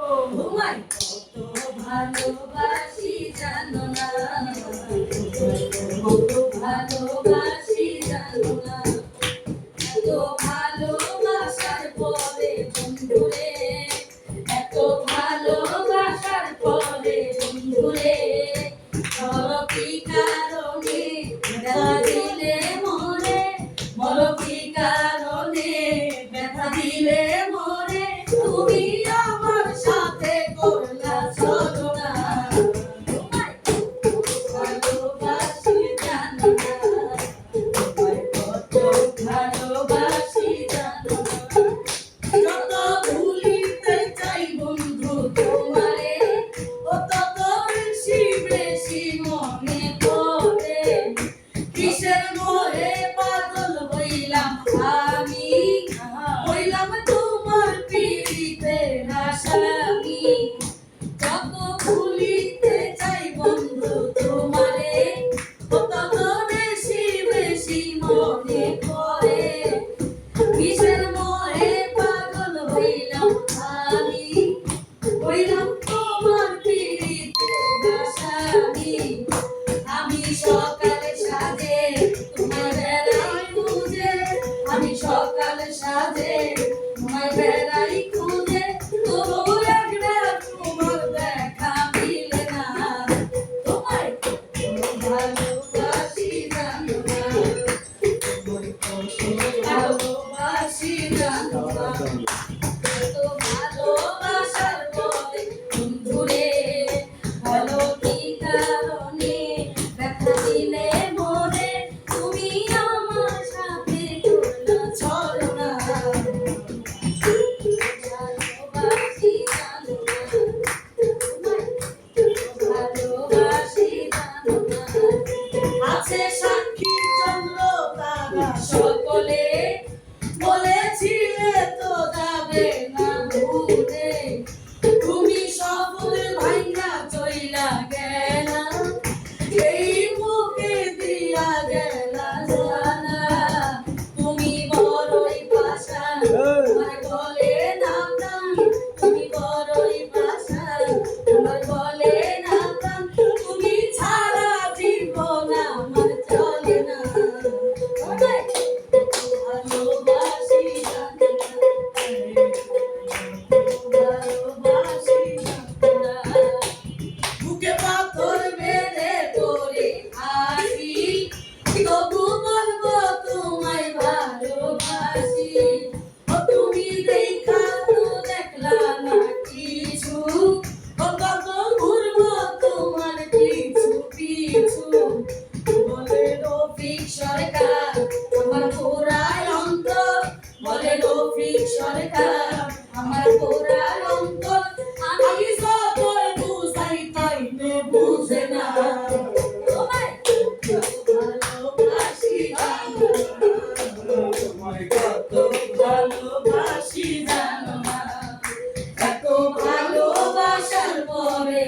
তোমায় কত ভালোবাসি জানো না, কত ভালোবাসি জানো না, এত ভালোবাসার পরে বন্ধুরে, এত ভালোবাসার পরে বন্ধুরে, বলো কি কারণে ব্যথা দিলে মরে, বলো কি কারণে ব্যথা দিলে মরে, তুমি আমার সাথে করলা ছলনা, তোমায় ভালোবাসি জানো না, তোমায় কত ভালোবাসি জানো না, যত ভুলিতে চাই বন্ধু তোমারে, তত বেশি বেশি মনে পড়ে, কিসের মোহে পাগল হইলাম আমি, হইলাম তোমার পীড়িতের আসামি, যত ভুলিতে চাই বন্ধু তোমারে, তত বেশি বেশি মনে পড়ে, কিসের মোহে পাগল হইলাম আমি, হইলাম তোমার পীড়িতের আসামি, আমি সকালে সাজে তোমার বেড়াই খুঁজে, আমি সকালে সাজে তোমার বেড়াই খুঁজে, তবু একটা তোমার দেখা মিলে না, তোমায় ভালোবাসি জানো না, তোমায় কত ভালোবাসি জানো না, কত ভালোবাসার পরে বন্ধুরে, বলো কি কারণে ব্যথা দিলে মরে, তুমি আমার সাথে করলা ছলনা, ভালোবাসি জানো না, তোমায় ভালোবাসি জানো না, আছে সাক্ষী চন্দ্র তারা সকলে, বলেছিলে তো যাবে না ভুলে, তুমি সফল ভাইয়া চইলা গেলা, এই মুখে দিয়া গেলা জানা, তুমি বড়ই পাষাণ তোমার বলে না প্রাণ, তুমি বড়ই পাষাণ তোমার বলে না প্রাণ, তুমি ছাড়া জীবন আমার চলে না, ভালোবাসি জানো না, ভালোবাসি জানো না, বুকে পাথর মেরে করে আসি, তবু বলবো তোমায় ভালোবাসি, ও তুমি দেখা তো দেখলা না কিছু, ও কত ঘুরবো তোমার পিছু পিছু, বলে রফিক সরকার আমার পোড়ায় অন্তর, বলে রফিক সরকার আমার পোড়ায় অন্তর, আমি সব বুঝাই তাইলে বুঝে না, তোমায় ভালোবাসি জানো না, তোমায় কত ভালোবাসি জানো না, এত ভালোবাসার পরে